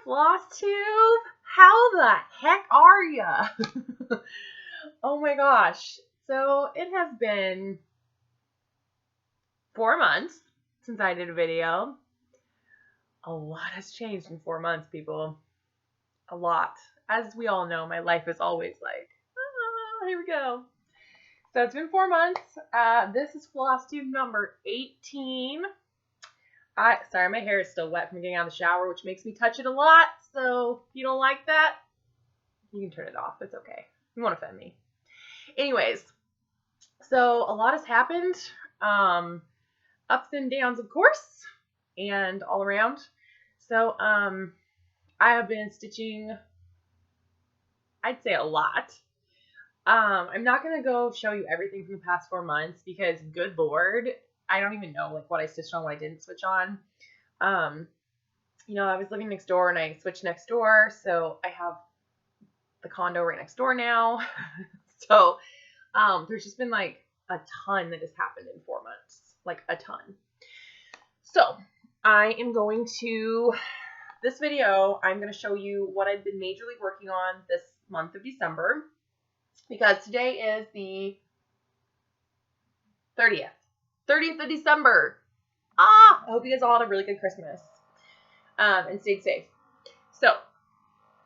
Flosstube! How the heck are ya? Oh my gosh. So it has been 4 months since I did a video. A lot has changed in 4 months, people. A lot. As we all know, my life is always like, here we go. So it's been 4 months. This is Flosstube number 18. Sorry, my hair is still wet from getting out of the shower, which makes me touch it a lot. So if you don't like that, you can turn it off. It's okay. You won't offend me. Anyways, so a lot has happened. Ups and downs, of course, and all around. So I have been stitching, I'd say a lot. I'm not going to go show you everything from the past 4 months because, good Lord, I don't even know like what I stitched on, what I didn't switch on. You know, I was living next door and I switched next door, so I have the condo right next door now. So there's just been like a ton that has happened in 4 months, like a ton. So I am going to, this video, I'm going to show you what I've been majorly working on this month of December, because today is the 30th of December. I hope you guys all had a really good Christmas and stayed safe. So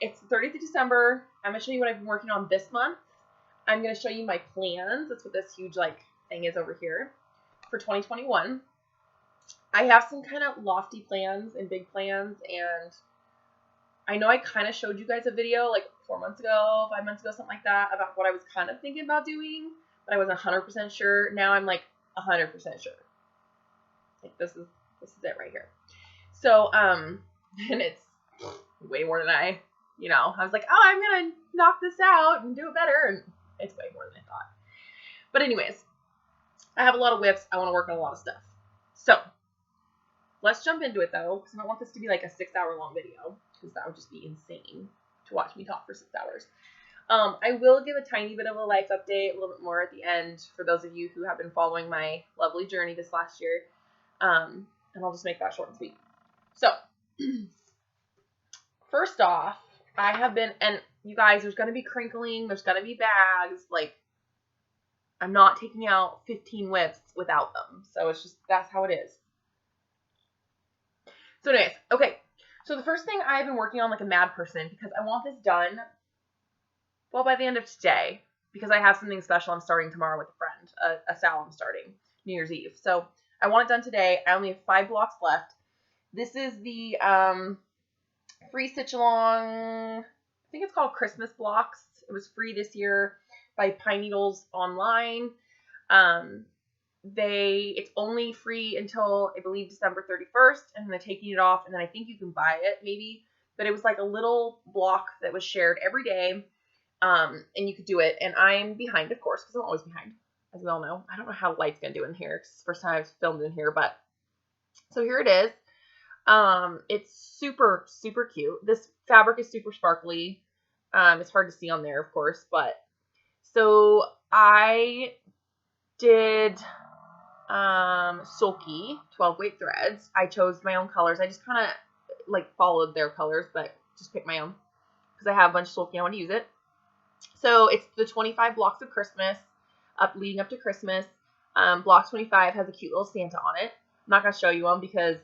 it's the 30th of December. I'm going to show you what I've been working on this month. I'm going to show you my plans. That's what this huge like thing is over here for 2021. I have some kind of lofty plans and big plans, and I know I kind of showed you guys a video like 4 months ago, 5 months ago, something like that, about what I was kind of thinking about doing, but I wasn't 100% sure. Now I'm like 100% sure. Like this is it right here. So and it's way more than I was like, oh, I'm gonna knock this out and do it better, and it's way more than I thought. But anyways, I have a lot of WIPs. I want to work on a lot of stuff. So let's jump into it though, because I don't want this to be like a 6-hour long video, because that would just be insane to watch me talk for 6 hours. I will give a tiny bit of a life update, a little bit more at the end, for those of you who have been following my lovely journey this last year. And I'll just make that short and sweet. So, first off, I have been, and you guys, there's going to be crinkling, there's going to be bags, like, I'm not taking out 15 WIPs without them. So it's just, that's how it is. So anyways, okay. So the first thing I've been working on like a mad person, because I want this done, well, by the end of today, because I have something special I'm starting tomorrow with a friend, a sal I'm starting, New Year's Eve. So I want it done today. I only have 5 blocks left. This is the free stitch along, I think it's called Christmas blocks. It was free this year by Pine Needles online. It's only free until, I believe, December 31st, and they're taking it off, and then I think you can buy it, maybe. But it was like a little block that was shared every day, and you could do it. And I'm behind, of course, because I'm always behind, as we all know. I don't know how the light's going to do in here, because it's the first time I've filmed in here, but so here it is. It's super, super cute. This fabric is super sparkly. It's hard to see on there, of course, but so I did Sulky 12 weight threads. I chose my own colors. I just kind of like followed their colors, but just picked my own because I have a bunch of Sulky. I want to use it. So it's the 25 blocks of Christmas leading up to Christmas. Block 25 has a cute little Santa on it. I'm not going to show you them because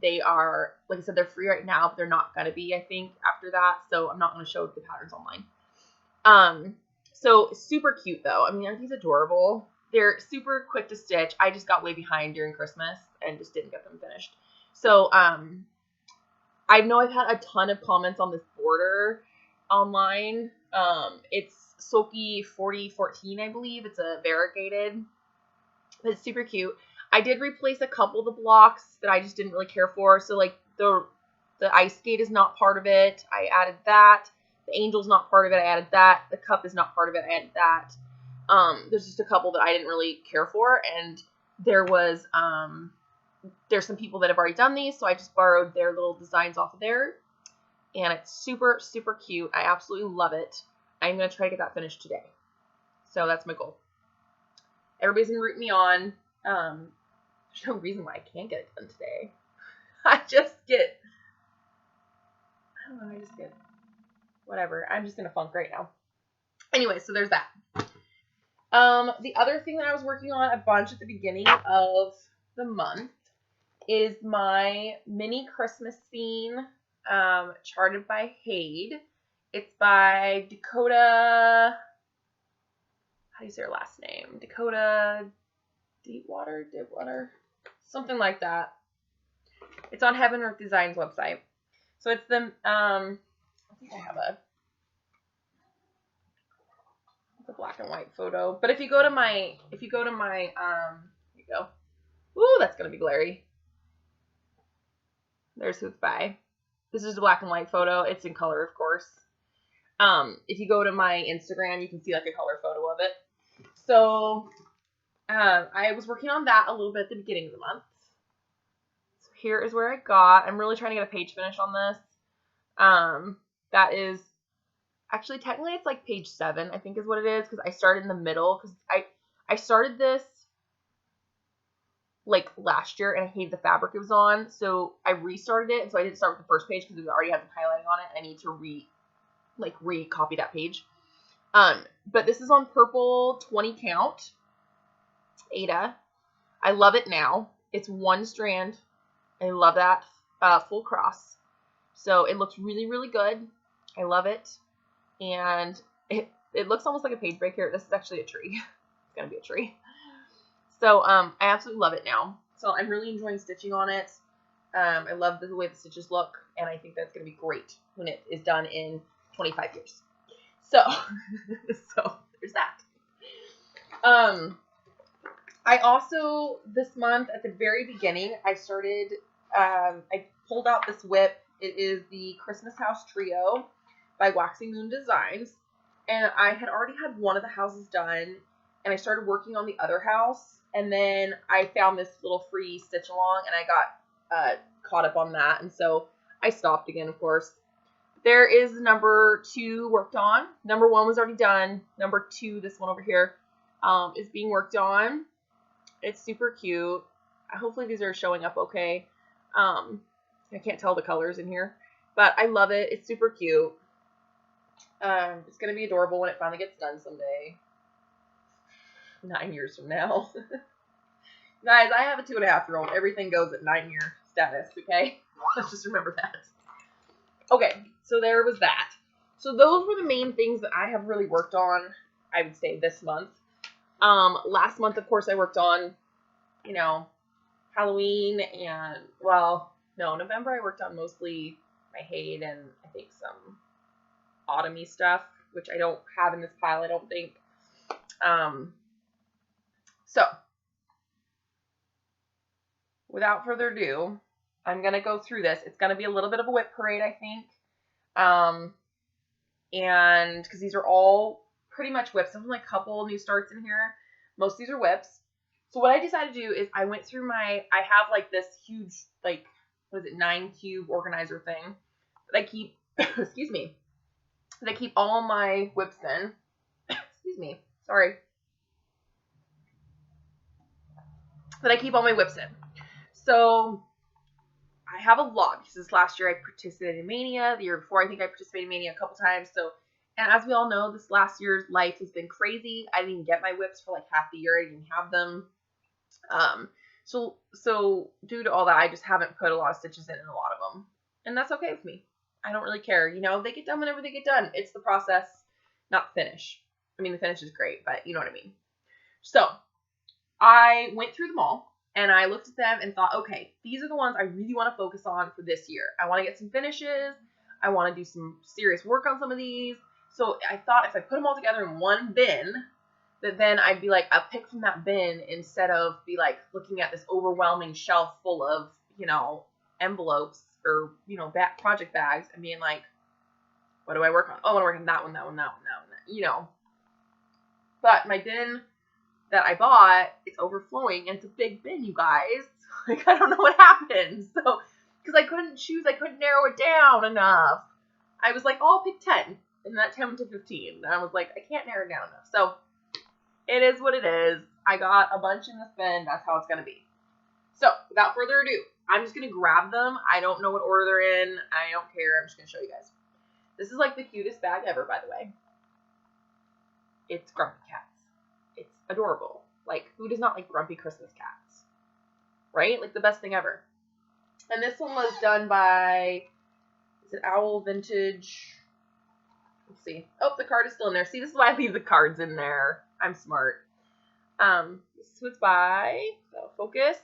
they are, like I said, they're free right now, but they're not going to be, I think, after that. So I'm not going to show the patterns online. So super cute though. I mean, aren't these adorable? They're super quick to stitch. I just got way behind during Christmas and just didn't get them finished. So I know I've had a ton of comments on this border online. It's Sulky 4014, I believe. It's a variegated. It's super cute. I did replace a couple of the blocks that I just didn't really care for. So like the ice skate is not part of it. I added that. The angel's not part of it. I added that. The cup is not part of it. I added that. There's just a couple that I didn't really care for, and there was there's some people that have already done these, so I just borrowed their little designs off of there, and it's super, super cute. I absolutely love it. I'm going to try to get that finished today. So that's my goal. Everybody's been rooting me on. There's no reason why I can't get it done today. I just get whatever. I'm just in a funk right now. Anyway, so there's that. The other thing that I was working on a bunch at the beginning of the month is my mini Christmas scene, charted by Hade. It's by Dakota, how do you say her last name? Dakota Deepwater, something like that. It's on Heaven Earth Designs website. So it's the, I think I have a black and white photo. But if you go to my, here you go. Ooh, that's going to be glary. There's who it's by. This is a black and white photo. It's in color, of course. If you go to my Instagram, you can see like a color photo of it. So, I was working on that a little bit at the beginning of the month. So here is where I got. I'm really trying to get a page finish on this. That is, actually, technically it's like page 7, I think is what it is, because I started in the middle, because I started this like last year and I hated the fabric it was on, so I restarted it, and so I didn't start with the first page because it already had some highlighting on it. I need to re-copy that page. But this is on purple 20 count Ada. I love it now. It's one strand. I love that full cross. So it looks really, really good. I love it. And it looks almost like a page break here. This is actually a tree. It's going to be a tree. So I absolutely love it now. So I'm really enjoying stitching on it. I love the way the stitches look. And I think that's going to be great when it is done in 25 years. So, so there's that. I also, this month, at the very beginning, I started, I pulled out this WIP. It is the Christmas House Trio by Waxing Moon Designs. And I had already had one of the houses done, and I started working on the other house. And then I found this little free stitch along, and I got caught up on that. And so I stopped again, of course. There is number 2 worked on. Number 1 was already done. Number 2, this one over here, is being worked on. It's super cute. Hopefully these are showing up okay. I can't tell the colors in here, but I love it. It's super cute. It's going to be adorable when it finally gets done someday. 9 years from now. Guys, I have a 2.5-year-old. Everything goes at 9-year status, okay? Let's just remember that. Okay, so there was that. So those were the main things that I have really worked on, I would say, this month. Last month, of course, I worked on, you know, Halloween and, well, no, November I worked on mostly my Hade and I think some autumny stuff, which I don't have in this pile, I don't think. So, without further ado, I'm going to go through this. It's going to be a little bit of a WIP parade, I think. And because these are all pretty much WIPs. There's like a couple new starts in here. Most of these are WIPs. So what I decided to do is I went through I have like this huge, like, what is it, 9-cube organizer thing that I keep, excuse me, that I keep all my WIPs in. Excuse me, sorry. That I keep all my WIPs in. So I have a lot because this last year I participated in Mania. The year before I think I participated in Mania a couple times. So, and as we all know, this last year's life has been crazy. I didn't even get my WIPs for like half the year. I didn't have them. So due to all that, I just haven't put a lot of stitches in a lot of them. And that's okay with me. I don't really care. You know, they get done whenever they get done. It's the process, not the finish. I mean, the finish is great, but you know what I mean. So I went through them all and I looked at them and thought, okay, these are the ones I really want to focus on for this year. I want to get some finishes. I want to do some serious work on some of these. So I thought if I put them all together in one bin, that then I'd be like, I'll pick from that bin instead of be like looking at this overwhelming shelf full of, you know, envelopes or, you know, project bags and being like, what do I work on? Oh, I want to work on that one, that one, that one, that one, you know. But my bin that I bought, it's overflowing, and it's a big bin, you guys. Like, I don't know what happened. So, because I couldn't choose, I couldn't narrow it down enough. I was like, oh, I'll pick 10, and that 10 went to 15. And I was like, I can't narrow it down enough. So, it is what it is. I got a bunch in this bin. That's how it's going to be. So, without further ado, I'm just going to grab them. I don't know what order they're in. I don't care. I'm just going to show you guys. This is like the cutest bag ever, by the way. It's Grumpy Cats. It's adorable. Like, who does not like grumpy Christmas cats? Right? Like, the best thing ever. And this one was done by, is it Owl Vintage? Let's see. Oh, the card is still in there. See, this is why I leave the cards in there. I'm smart. This was by, so focus.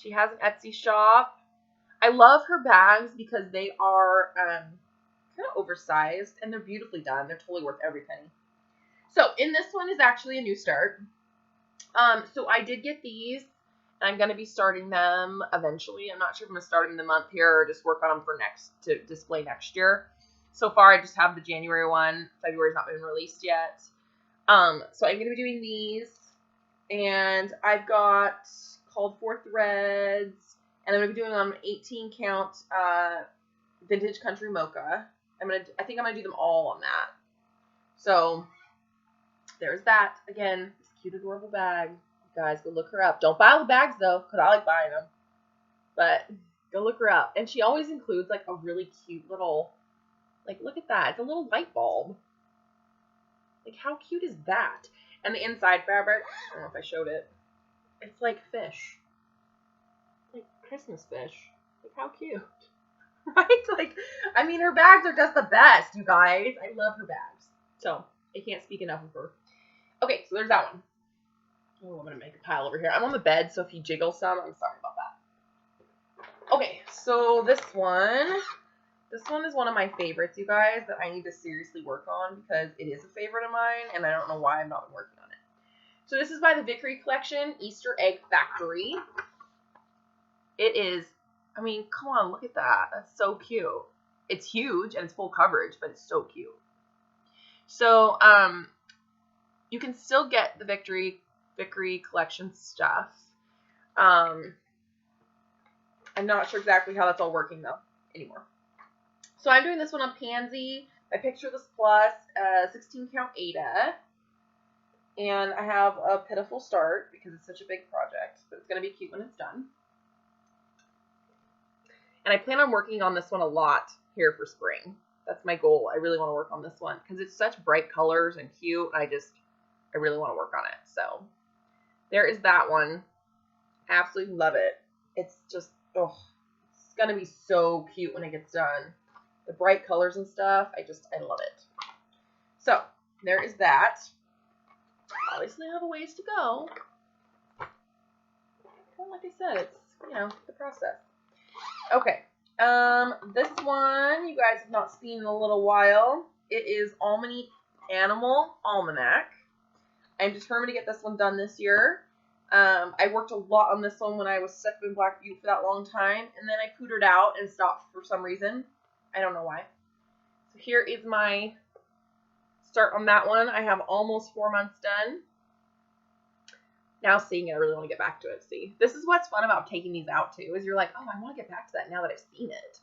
She has an Etsy shop. I love her bags because they are kind of oversized and they're beautifully done. They're totally worth every penny. So in this one is actually a new start. So I did get these. I'm going to be starting them eventually. I'm not sure if I'm going to start them in the month here or just work on them for to display next year. So far, I just have the January one. February's not been released yet. So I'm going to be doing these. And I've got Called For Threads. And I'm going to be doing an 18 count Vintage Country Mocha. I think I'm going to do them all on that. So there's that. Again, this cute, adorable bag. You guys, go look her up. Don't buy all the bags, though, because I like buying them. But go look her up. And she always includes, like, a really cute little, like, look at that. It's a little light bulb. Like, how cute is that? And the inside fabric, I don't know if I showed it. It's like fish. Like Christmas fish. Like, how cute. Right? Like, I mean, her bags are just the best, you guys. I love her bags. So, I can't speak enough of her. Okay, so there's that one. Oh, I'm going to make a pile over here. I'm on the bed, so if you jiggle some, I'm sorry about that. Okay, so this one is one of my favorites, you guys, that I need to seriously work on because it is a favorite of mine, and I don't know why I've not been working on it. So this is by the Vickery Collection, Easter Egg Factory. It is, I mean, come on, look at that. That's so cute. It's huge, and it's full coverage, but it's so cute. So, you can still get the Vickery Collection stuff. I'm not sure exactly how that's all working, though, anymore. So I'm doing this one on Pansy. I Picture This Plus, 16 count Ada. And I have a pitiful start because it's such a big project, but it's going to be cute when it's done. And I plan on working on this one a lot here for spring. That's my goal. I really want to work on this one because it's such bright colors and cute. I really want to work on it. So there is that one. Absolutely love it. It's just, oh, it's going to be so cute when it gets done. The bright colors and stuff, I love it. So there is that. Obviously, I have a ways to go. Well, like I said, it's, you know, the process. Okay. This one you guys have not seen in a little while. It is Almanac Animal Almanac. I'm determined to get this one done this year. I worked a lot on this one when I was stuck in Black Butte for that long time, and then I pootered out and stopped for some reason. I don't know why. So here is my start on that one. I have almost 4 months done. Now seeing it, I really want to get back to it. See, this is what's fun about taking these out too, is you're like, oh, I want to get back to that now that I've seen it.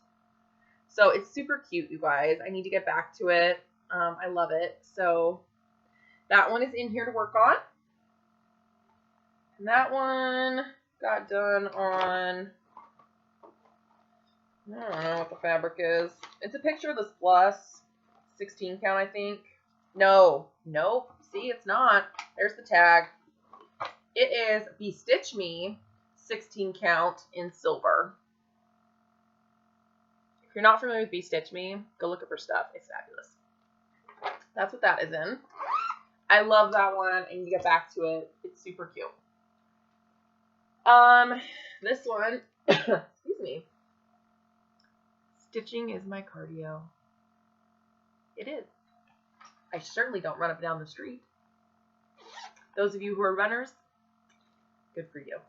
So it's super cute, you guys. I need to get back to it. I love it. So that one is in here to work on. And that one got done on, I don't know what the fabric is. It's a Picture This Plus, 16 count, I think. No, nope. See, it's not. There's the tag. It is Bestitch Me, 16 count in silver. If you're not familiar with Bestitch Me, go look up her stuff. It's fabulous. That's what that is in. I love that one. I need to get back to it. It's super cute. This one, excuse me. Stitching is my cardio. It is. I certainly don't run up and down the street. Those of you who are runners, good for you.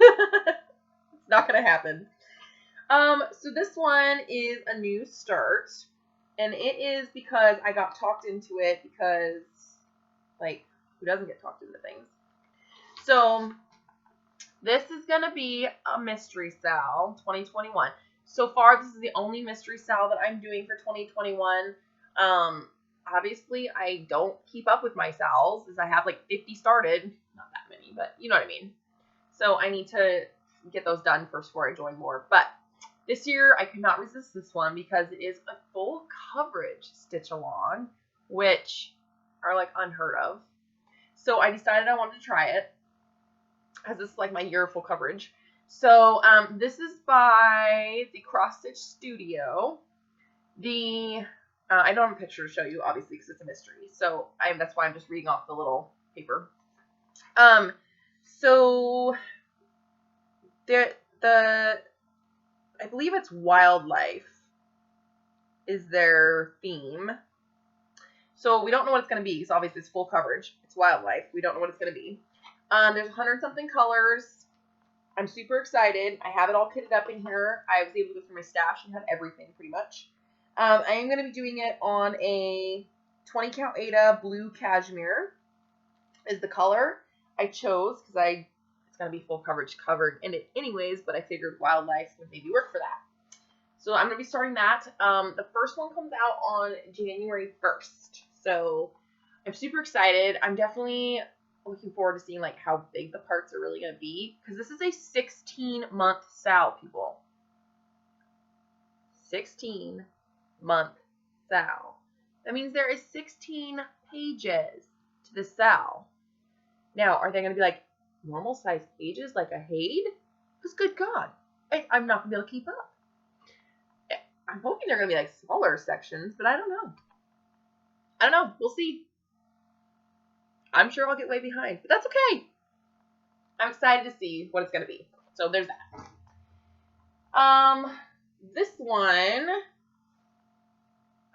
It's not going to happen. So this one is a new start. And it is because I got talked into it because, like, who doesn't get talked into things? So this is going to be a mystery sal 2021. So far, this is the only mystery sal that I'm doing for 2021. Obviously, I don't keep up with my sals, as I have like 50 started. Not that many, but you know what I mean. So I need to get those done first before I join more. But This year, I could not resist this one because it is a full coverage stitch along, which are like unheard of. So I decided I wanted to try it, as this is like my year of full coverage. So this is by the Cross Stitch Studio. I don't have a picture to show you, obviously, because it's a mystery. So that's why I'm just reading off the little paper. So I believe it's wildlife is their theme. So we don't know what it's going to be, because obviously it's full coverage. It's wildlife. We don't know what it's going to be. There's 100-something colors. I'm super excited. I have it all kitted up in here. I was able to go through my stash and have everything pretty much. I am going to be doing it on a 20 count Aida blue cashmere is the color I chose, because it's going to be full coverage covered in it anyways, but I figured wildlife would maybe work for that. So I'm going to be starting that. The first one comes out on January 1st. So I'm super excited. I'm definitely looking forward to seeing like how big the parts are really going to be, because this is a 16-month SAL, people. 16-month SAL. That means there is 16 pages to the SAL. Now, are they going to be like normal size pages like a Haid? Because good God, I'm not going to be able to keep up. I'm hoping they're going to be like smaller sections, but I don't know. I don't know. We'll see. I'm sure I'll get way behind, but that's okay. I'm excited to see what it's going to be. So there's that. This one,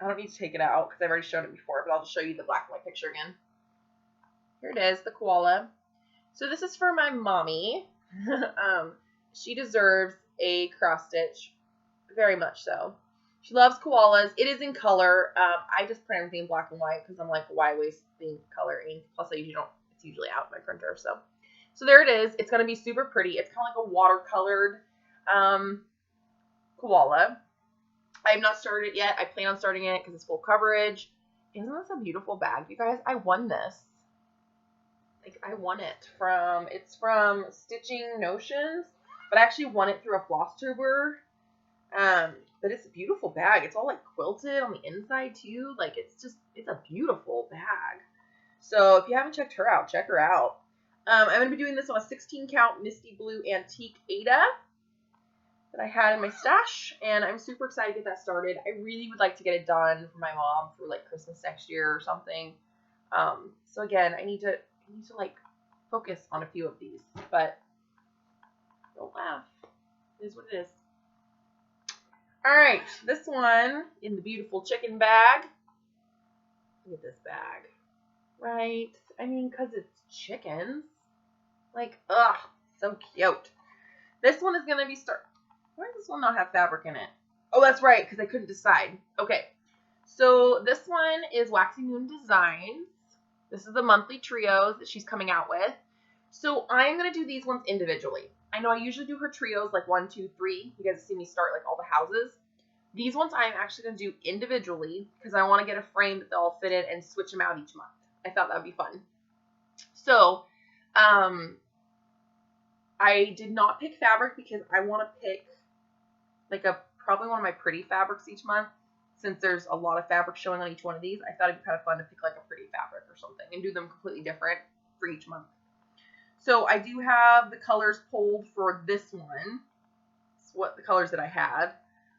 I don't need to take it out because I've already shown it before, but I'll just show you the black and white picture again. Here it is, the koala. So this is for my mommy. She deserves a cross stitch, very much so. She loves koalas. It is in color. I just print everything in black and white because I'm like, why waste the color ink? Plus, it's usually out in my printer. So there it is. It's going to be super pretty. It's kind of like a watercolored koala. I have not started it yet. I plan on starting it because it's full coverage. Isn't this a beautiful bag, you guys? I won this. Like, I won it it's from Stitching Notions, but I actually won it through a Flosstuber. But it's a beautiful bag. It's all like quilted on the inside too. Like it's a beautiful bag. So if you haven't checked her out, check her out. I'm going to be doing this on a 16 count Misty Blue Antique Aida that I had in my stash, and I'm super excited to get that started. I really would like to get it done for my mom for like Christmas next year or something. So again, I need to like focus on a few of these, but don't laugh. It is what it is. All right, this one in the beautiful chicken bag. Look at this bag, right? I mean, because it's chickens. Like, ugh, so cute. This one is going to be Why does this one not have fabric in it? Oh, that's right, because I couldn't decide. Okay, so this one is Waxy Moon Designs. This is the monthly trios that she's coming out with. So I'm going to do these ones individually. I know I usually do her trios like 1, 2, 3. You guys have seen me start like all the houses. These ones I'm actually going to do individually because I want to get a frame that they'll all fit in and switch them out each month. I thought that would be fun. So, I did not pick fabric because I want to pick like probably one of my pretty fabrics each month. Since there's a lot of fabric showing on each one of these, I thought it'd be kind of fun to pick like a pretty fabric or something and do them completely different for each month. So I do have the colors pulled for this one. It's what the colors that I had.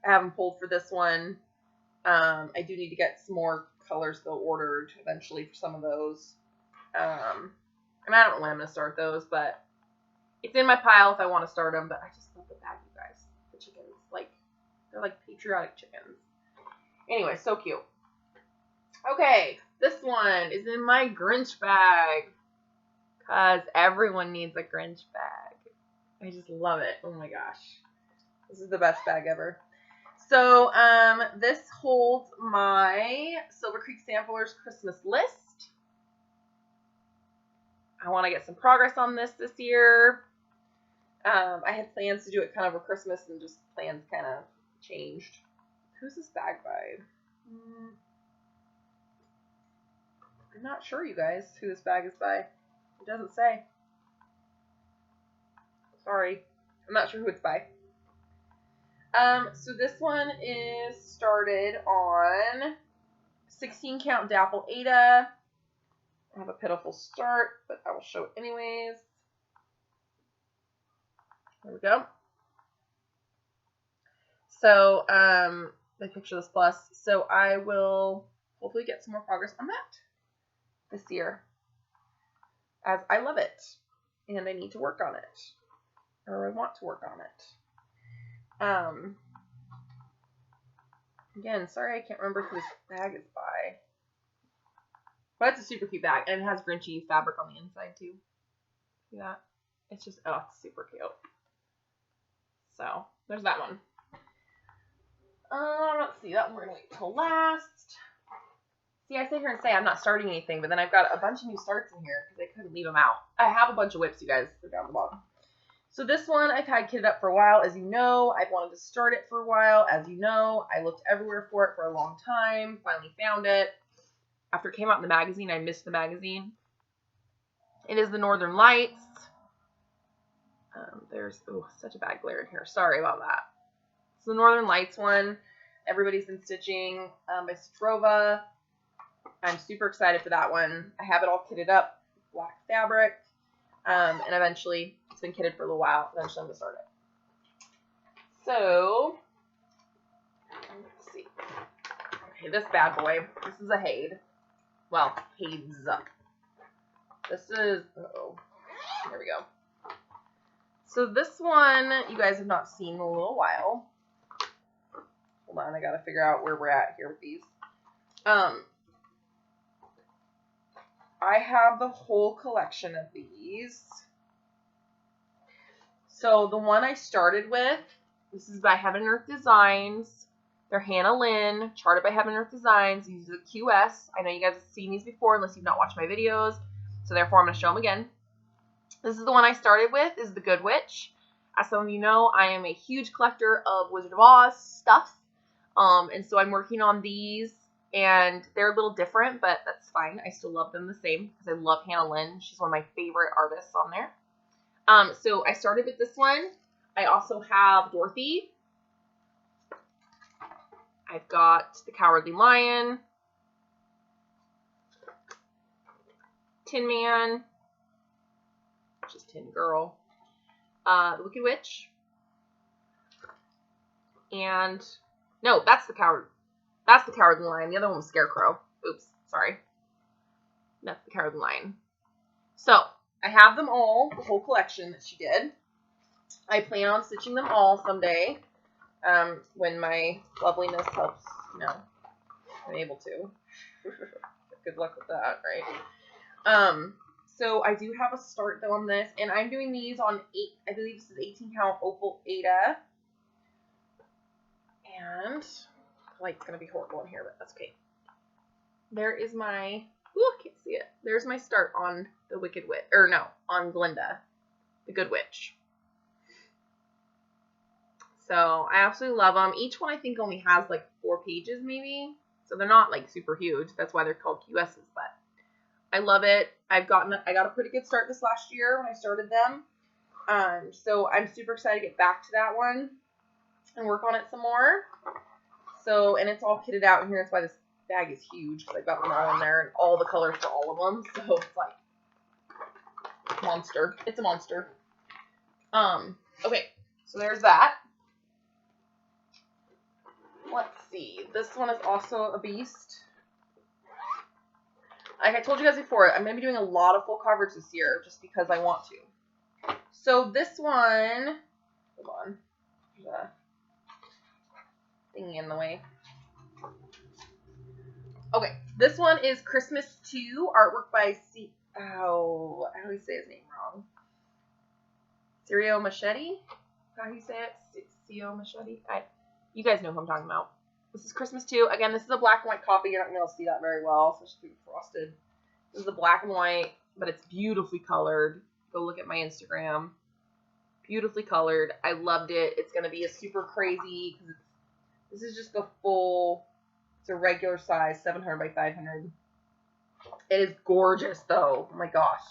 I have them pulled for this one. I do need to get some more colors though ordered eventually for some of those. And I don't know when I'm going to start those, but it's in my pile if I want to start them. But I just love the bag, you guys. The chickens, they're like patriotic chickens. Anyway, so cute. Okay, this one is in my Grinch bag. Because everyone needs a Grinch bag. I just love it. Oh my gosh. This is the best bag ever. So, this holds my Silver Creek Samplers Christmas list. I want to get some progress on this year. I had plans to do it kind of over Christmas and just plans kind of changed. Who's this bag by? I'm not sure, you guys, who this bag is by. It doesn't say. Sorry. I'm not sure who it's by. So this one is started on 16 count dapple Ada. I have a pitiful start, but I will show it anyways. There we go. So, I picture this plus. So I will hopefully get some more progress on that this year, as I love it and I need to work on it, or I want to work on it. Again, sorry I can't remember who this bag is by, but it's a super cute bag, and it has Grinchy fabric on the inside too. See that? It's just, oh, it's super cute. So there's that one. Let's see, that one we're gonna wait till last. See, I sit here and say I'm not starting anything, but then I've got a bunch of new starts in here because I couldn't leave them out. I have a bunch of WIPs, you guys. They're down the bottom. So this one I've had kitted up for a while. As you know, I've wanted to start it for a while. As you know, I looked everywhere for it for a long time. Finally found it. After it came out in the magazine, I missed the magazine. It is the Northern Lights. There's, oh, such a bad glare in here. Sorry about that. It's the Northern Lights one. Everybody's been stitching by Strova. I'm super excited for that one. I have it all kitted up, black fabric, and eventually, it's been kitted for a little while. Eventually, I'm going to start it. So, let's see. Okay, this bad boy. This is a Hade. Well, Hades. This is, uh-oh. There we go. So this one, you guys have not seen in a little while. Hold on, I gotta figure out where we're at here with these. I have the whole collection of these. So the one I started with, this is by Heaven and Earth Designs. They're Hannah Lynn, charted by Heaven and Earth Designs. These are the QS. I know you guys have seen these before unless you've not watched my videos. So therefore, I'm going to show them again. This is the one I started with, is the Good Witch. As some of you know, I am a huge collector of Wizard of Oz stuff. And so I'm working on these, and they're a little different, but that's fine. I still love them the same because I love Hannah Lynn. She's one of my favorite artists on there. So I started with this one. I also have Dorothy. I've got the Cowardly Lion, Tin Man, which is Tin Girl, the Wicked Witch, and no, that's the Cowardly Lion. The other one was Scarecrow. Oops, sorry. That's the Cowardly Lion. So I have them all, the whole collection that she did. I plan on stitching them all someday, when my loveliness helps, you know, I'm able to. Good luck with that, right? So I do have a start though on this, and I'm doing these on I believe this is 18 count opal Ada. And the light's gonna be horrible in here, but that's okay. There is my, ooh, I can't see it. There's my start on the Wicked Witch, or no, on Glinda, the Good Witch. So I absolutely love them. Each one I think only has like 4 pages maybe. So they're not like super huge. That's why they're called QSs, but I love it. I got a pretty good start this last year when I started them. So I'm super excited to get back to that one and work on it some more. So, and it's all kitted out in here. That's why this bag is huge, because I've got them all in there and all the colors for all of them. So it's like monster. It's a monster. Okay, so there's that. Let's see. This one is also a beast. Like I told you guys before, I'm going to be doing a lot of full coverage this year just because I want to. So this one, hold on, there's a thingy in the way. Okay, this one is Christmas 2, artwork by I always say his name wrong. Cirio Machete? How do you say it? Cirio Machete? You guys know who I'm talking about. This is Christmas 2. Again, this is a black and white copy. You're not going to be able to see that very well, especially if it's frosted. This is a black and white, but it's beautifully colored. Go look at my Instagram. Beautifully colored. I loved it. It's going to be a super crazy, because this is just the full, it's a regular size, 700 by 500. It is gorgeous, though. Oh my gosh.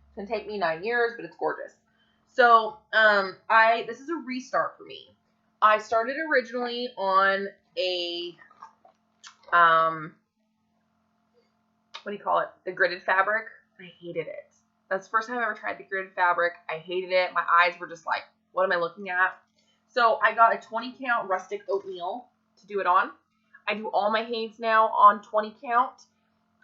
It's going to take me 9 years, but it's gorgeous. So, this is a restart for me. I started originally on a, what do you call it? The gridded fabric. I hated it. That's the first time I ever tried the gridded fabric. I hated it. My eyes were just like, what am I looking at? So I got a 20 count rustic oatmeal to do it on. I do all my hanes now on 20 count,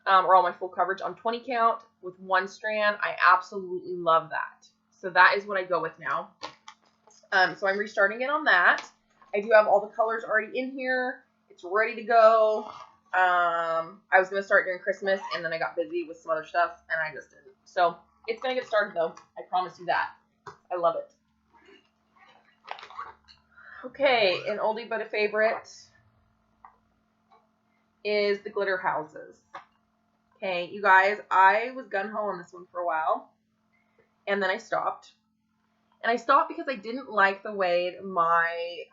or all my full coverage on 20 count with one strand. I absolutely love that. So that is what I go with now. So I'm restarting it on that. I do have all the colors already in here. It's ready to go. I was going to start during Christmas, and then I got busy with some other stuff, and I just didn't. So it's going to get started, though. I promise you that. I love it. Okay, an oldie but a favorite is the glitter houses. Okay, you guys, I was gung-ho on this one for a while, and then I stopped. And I stopped because I didn't like the way my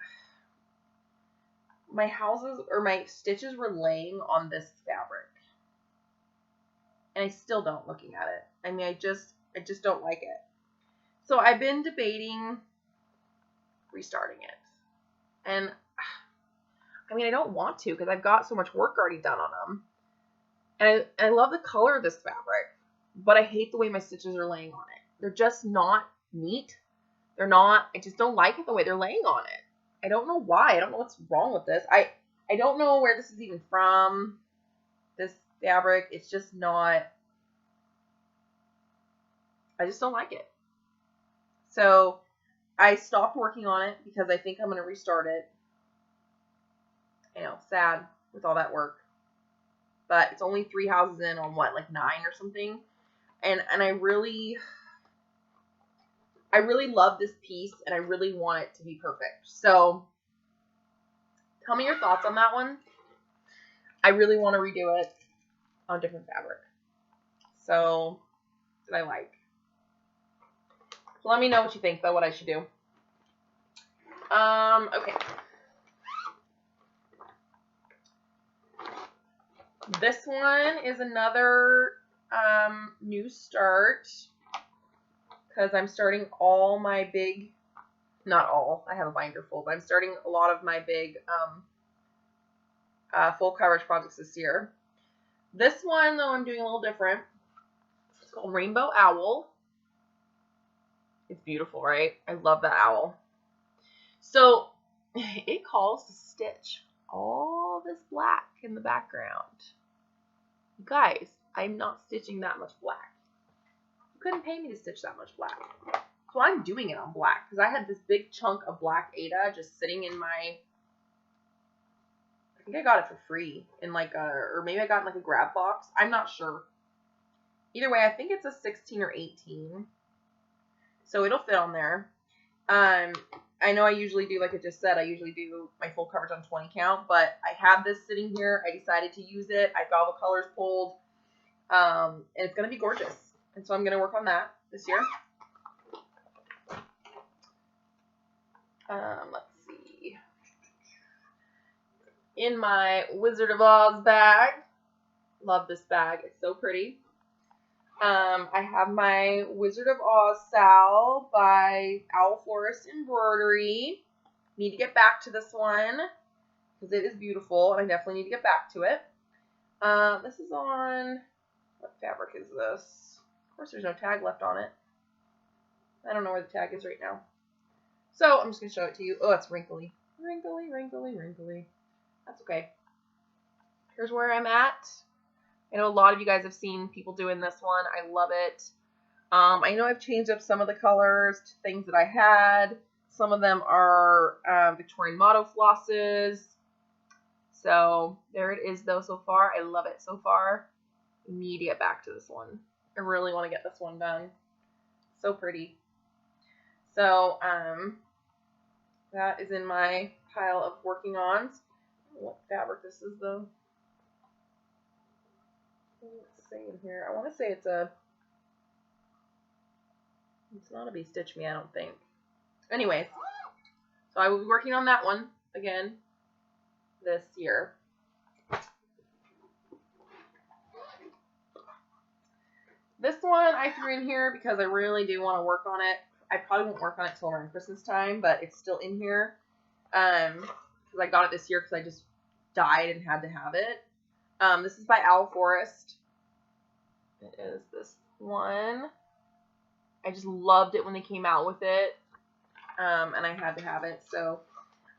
houses or my stitches were laying on this fabric. And I still don't, looking at it. I mean, I just don't like it. So I've been debating restarting it. And I mean, I don't want to because I've got so much work already done on them. And I love the color of this fabric, but I hate the way my stitches are laying on it. They're just not neat. They're not, I just don't like it the way they're laying on it. I don't know why. I don't know what's wrong with this. I don't know where this is even from, this fabric. It's just not, I just don't like it. So I stopped working on it because I think I'm going to restart it. I know, sad with all that work. But it's only 3 houses in on what, like 9 or something. And I really love this piece, and I really want it to be perfect. So tell me your thoughts on that one. I really want to redo it on different fabric. So that I like. So let me know what you think, though, what I should do. Okay. This one is another new start because I'm starting all my big, not all, I have a binder full, but I'm starting a lot of my big full coverage projects this year. This one, though, I'm doing a little different. It's called Rainbow Owl. It's beautiful, right? I love that owl. So it calls to stitch all this black in the background. You guys, I'm not stitching that much black. You couldn't pay me to stitch that much black. So I'm doing it on black because I had this big chunk of black Ada just sitting in my, I think I got it for free in like a, or maybe I got it in like a grab box. I'm not sure. Either way, I think it's a 16 or 18. So it'll fit on there. I know I usually do, like I just said, I usually do my full coverage on 20 count, but I have this sitting here. I decided to use it. I've got all the colors pulled, and it's going to be gorgeous. And so I'm going to work on that this year. Let's see. In my Wizard of Oz bag. Love this bag. It's so pretty. I have my Wizard of Oz Sal by Owl Florist Embroidery. Need to get back to this one because it is beautiful, and I definitely need to get back to it. This is on, what fabric is this? Of course, there's no tag left on it. I don't know where the tag is right now. So I'm just going to show it to you. Oh, it's wrinkly. Wrinkly, wrinkly, wrinkly. That's okay. Here's where I'm at. I know a lot of you guys have seen people doing this one. I love it. I know I've changed up some of the colors to things that I had. Some of them are Victorian Motto flosses. So there it is, though, so far. I love it so far. I need to get back to this one. I really want to get this one done. So pretty. So that is in my pile of working ons. I don't know what fabric this is, though. Let's see in here. I want to say it's not a Be Stitch Me, I don't think. Anyways, so I will be working on that one again this year. This one I threw in here because I really do want to work on it. I probably won't work on it till around Christmas time, but it's still in here. because I got it this year because I just died and had to have it. This is by Owl Forest. It is this one. I just loved it when they came out with it, and I had to have it. So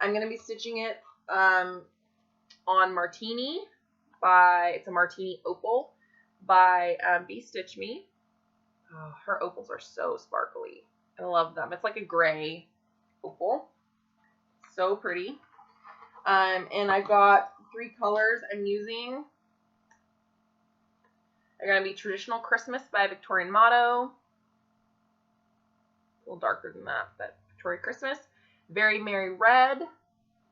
I'm going to be stitching it on Martini it's a Martini Opal by Bee Stitch Me. Oh, her opals are so sparkly. I love them. It's like a gray opal. So pretty. And I've got 3 colors I'm using. They're going to be Traditional Christmas by Victorian Motto. A little darker than that, but Victorian Christmas. Very Merry Red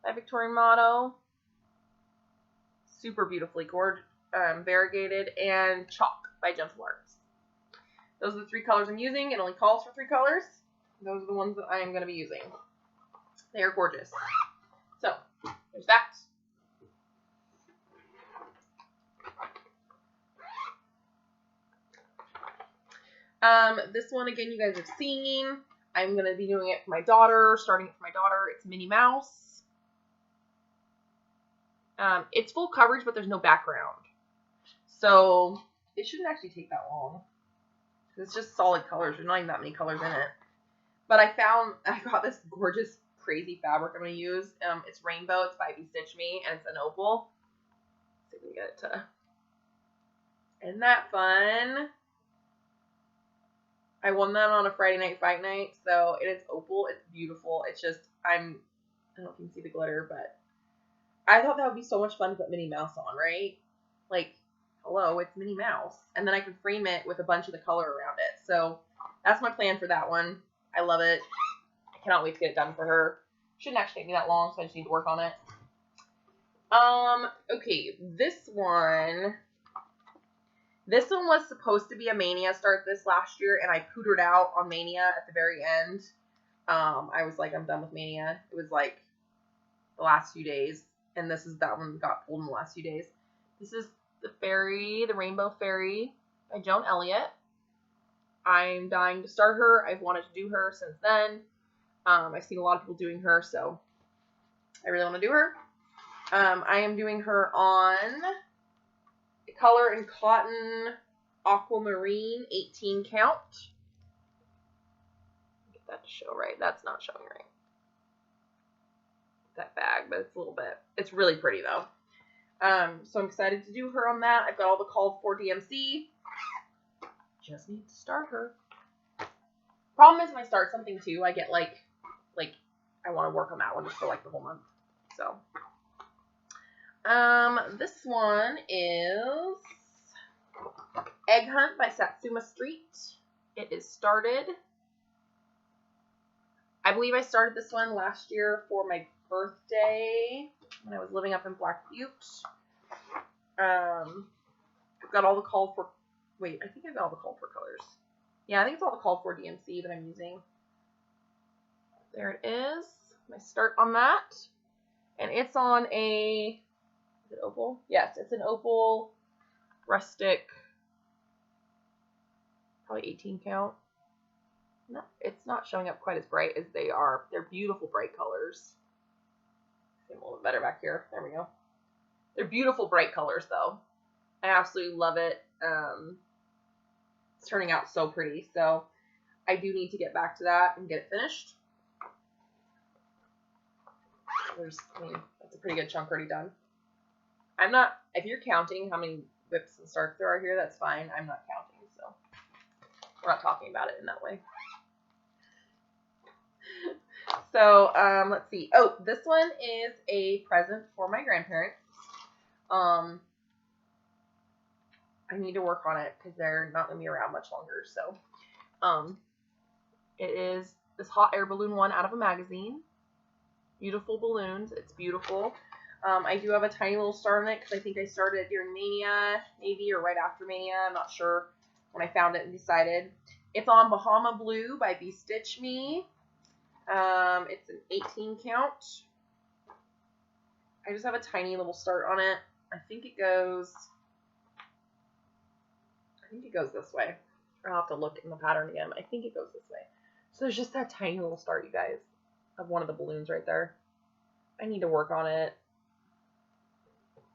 by Victorian Motto. Super beautifully variegated. And Chalk by Gentle Arts. Those are the 3 colors I'm using. It only calls for 3 colors. Those are the ones that I am going to be using. They are gorgeous. So, there's that. This one, again, you guys have seen. I'm going to be doing it for my daughter, starting it for my daughter. It's Minnie Mouse. It's full coverage, but there's no background. So, it shouldn't actually take that long. It's just solid colors. There's not even that many colors in it. But I got this gorgeous, crazy fabric I'm going to use. It's rainbow. It's by Bee Stitch Me, and it's an opal. Let's see if we can get it to... Isn't that fun? I won that on a Friday night fight night, so it is opal. It's beautiful. It's just, I don't know if you can see the glitter, but I thought that would be so much fun to put Minnie Mouse on, right? Like, hello, it's Minnie Mouse. And then I can frame it with a bunch of the color around it. So that's my plan for that one. I love it. I cannot wait to get it done for her. Shouldn't actually take me that long, so I just need to work on it. Okay, this one was supposed to be a Mania start this last year, and I pootered out on Mania at the very end. I was like, I'm done with Mania. It was like the last few days, and that one got pulled in the last few days. This is the Rainbow Fairy by Joan Elliott. I'm dying to start her. I've wanted to do her since then. I've seen a lot of people doing her, so I really want to do her. I am doing her on Color and Cotton Aquamarine 18 count. Get that to show right. That's not showing right. That bag, but it's a little bit. It's really pretty though. So I'm excited to do her on that. I've got all the called for DMC. Just need to start her. Problem is, when I start something too, I get like I want to work on that one just for like the whole month. So, this one is Egg Hunt by Satsuma Street. It is started. I believe I started this one last year for my birthday when I was living up in Black Butte. I've got all the called for. Wait, I think I've got all the called for colors. Yeah, I think it's all the called for DMC that I'm using. There it is. My start on that. And it's on a, is it opal? Yes, it's an opal rustic, probably 18 count. No, it's not showing up quite as bright as they are. They're beautiful bright colors. See a little bit better back here. There we go. They're beautiful bright colors though. I absolutely love it. It's turning out so pretty. So I do need to get back to that and get it finished. That's a pretty good chunk already done. If you're counting how many WIPs and starts there are here, that's fine. I'm not counting, so we're not talking about it in that way. So, let's see. Oh, this one is a present for my grandparents. I need to work on it because they're not going to be around much longer. So, it is this hot air balloon one out of a magazine. Beautiful balloons. It's beautiful. I do have a tiny little star on it because I think I started it during Mania, maybe, or right after Mania. I'm not sure when I found it and decided. It's on Bahama Blue by Bee Stitch Me. It's an 18 count. I just have a tiny little start on it. I think it goes this way. I'll have to look in the pattern again. I think it goes this way. So there's just that tiny little start, you guys, of one of the balloons right there. I need to work on it.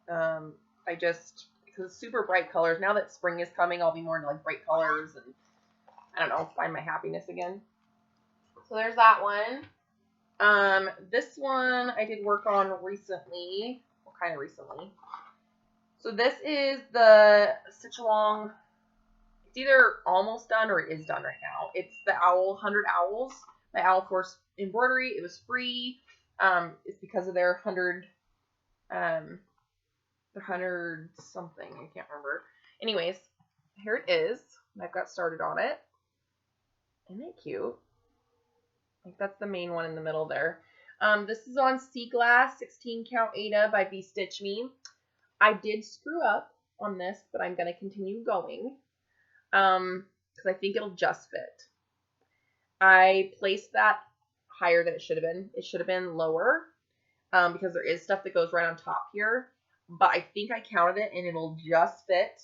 Because it's super bright colors. Now that spring is coming, I'll be more into like bright colors and I don't know, find my happiness again. So there's that one. This one I did work on recently. Well, kind of recently. So this is the Stitch Along. It's either almost done or it is done right now. It's the Owl 100 Owls by Owl Force Embroidery. It was free. It's because of their 100 something. I can't remember. Anyways, here it is. I've got started on it. Isn't it cute? Like that's the main one in the middle there. This is on Sea Glass 16 Count Ada by Be Stitch Me. I did screw up on this, but I'm going to continue going. Because I think it'll just fit. I placed that higher than it should have been. It should have been lower. Because there is stuff that goes right on top here. But I think I counted it and it'll just fit.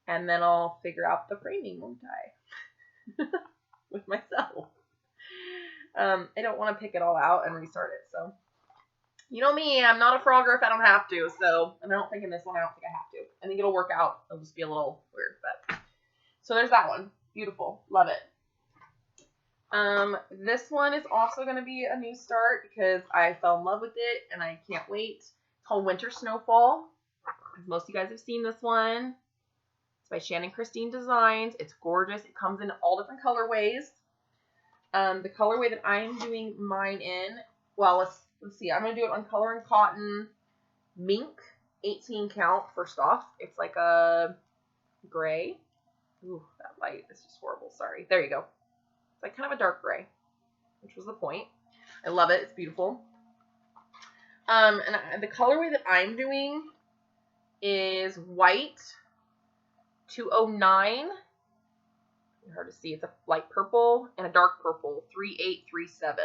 And then I'll figure out the framing, won't I? With myself. I don't want to pick it all out and restart it, so. You know me, I'm not a frogger if I don't have to, so. And I don't think in this one I don't think I have to. I think it'll work out. It'll just be a little weird, but. So there's that one. Beautiful. Love it. This one is also going to be a new start because I fell in love with it and I can't wait. It's called Winter Snowfall. Most of you guys have seen this one. It's by Shannon Christine Designs. It's gorgeous. It comes in all different colorways. The colorway that I'm doing mine in, well, let's see. I'm going to do it on Color and Cotton Mink 18 count first off. It's like a gray. Ooh, that light is just horrible. Sorry. There you go. It's like kind of a dark gray, which was the point. I love it. It's beautiful. And the colorway that I'm doing is white 209. Hard to see. It's a light purple and a dark purple 3837.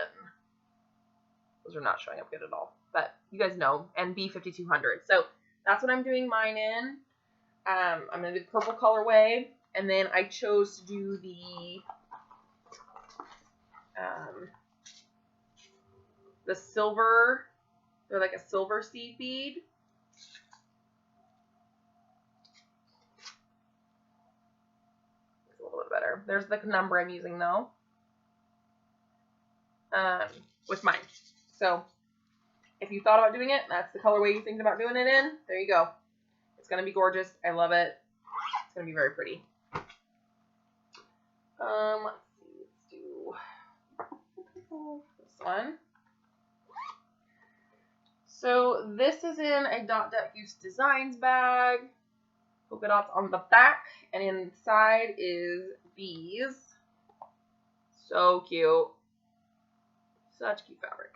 Those are not showing up good at all, but you guys know. And B5200. So that's what I'm doing mine in. I'm gonna do the purple colorway, and then I chose to do the silver. They're like a silver seed bead. It's a little bit better. There's the number I'm using though. With mine. So if you thought about doing it, that's the colorway you think about doing it in. There you go. It's gonna be gorgeous. I love it. It's gonna be very pretty. Let's see. Let's do this one. So this is in a Dot Use Designs bag. Polka dots on the back, and inside is these. So cute. Such cute fabric.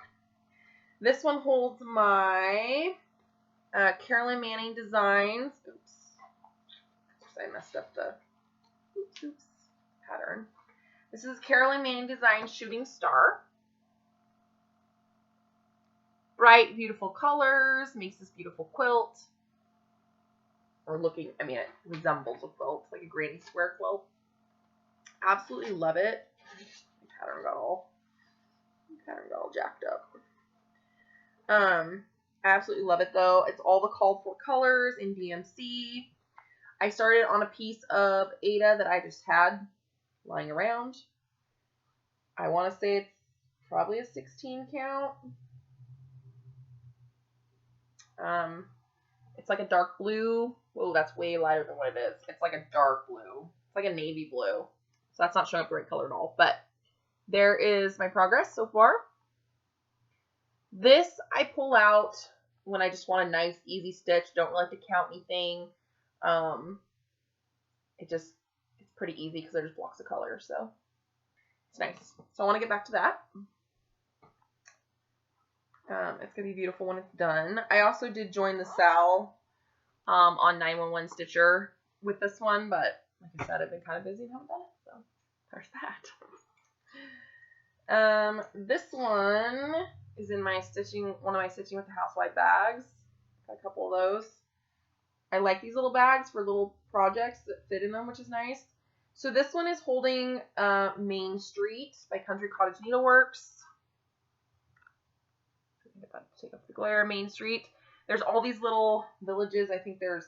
This one holds my Carolyn Manning Designs. Oops. I messed up the oops pattern. This is Carolyn Manning Designs Shooting Star. Bright, beautiful colors. Makes this beautiful quilt. Or looking, I mean, it resembles a quilt. It's like a granny square quilt. Absolutely love it. The pattern got all jacked up. I absolutely love it though. It's all the called for colors in DMC. I started on a piece of Ada that I just had lying around. I want to say it's probably a 16 count. It's like a dark blue. Whoa, that's way lighter than what it is. It's like a dark blue. It's like a navy blue. So that's not showing up the right color at all. But there is my progress so far. This I pull out when I just want a nice, easy stitch. Don't really like to count anything. It's pretty easy because they're just blocks of color. So it's nice. So I want to get back to that. It's going to be beautiful when it's done. I also did join the Sal on 911 Stitcher with this one, but like I said, I've been kind of busy and haven't done it, so there's that. This one is in my one of my Stitching with the Housewife bags. Got a couple of those. I like these little bags for little projects that fit in them, which is nice. So this one is holding Main Street by Country Cottage Needleworks. Get that to take up the glare. Main Street. There's all these little villages. I think there's,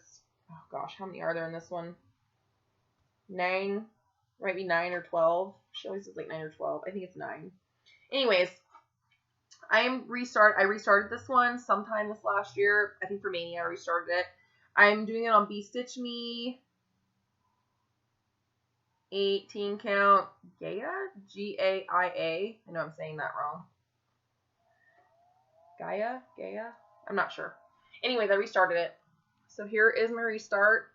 oh gosh, how many are there in this one? 9. Might be 9 or 12. She always says like 9 or 12. I think it's 9. Anyways, I restarted this one sometime this last year. I think for Mania I restarted it. I'm doing it on Bee Stitch Me 18 count Gaia? G-A-I-A. I know I'm saying that wrong. Gaia? I'm not sure. Anyways, I restarted it. So here is my restart.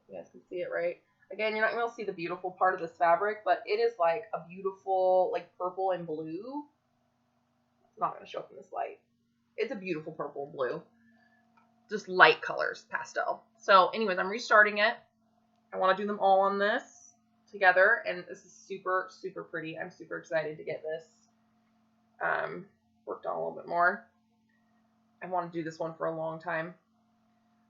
You guys can see it, right? Again, you're not going to see the beautiful part of this fabric, but it is like a beautiful, like purple and blue. It's not going to show up in this light. It's a beautiful purple and blue. Just light colors, pastel. So anyways, I'm restarting it. I want to do them all on this together, and this is super, super pretty. I'm super excited to get this worked on a little bit more. I want to do this one for a long time.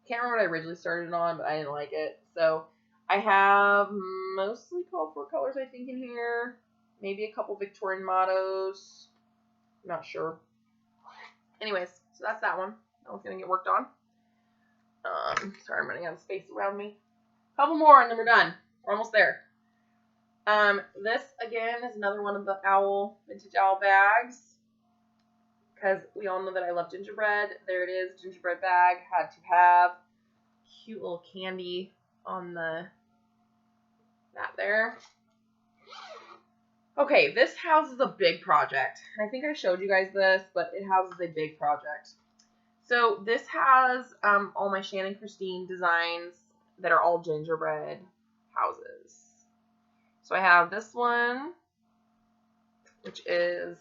Can't remember what I originally started it on, but I didn't like it. So I have mostly called for colors, I think, in here. Maybe a couple Victorian mottos. Not sure. Anyways, so that's that one. That one's going to get worked on. Sorry, I'm running out of space around me. Couple more and then we're done. We're almost there. This, again, is another one of the vintage owl bags. Because we all know that I love gingerbread. There it is, gingerbread bag. Had to have cute little candy on that there. Okay, this houses a big project. I think I showed you guys this, but it houses a big project. So this has all my Shannon Christine designs that are all gingerbread houses. So I have this one, which is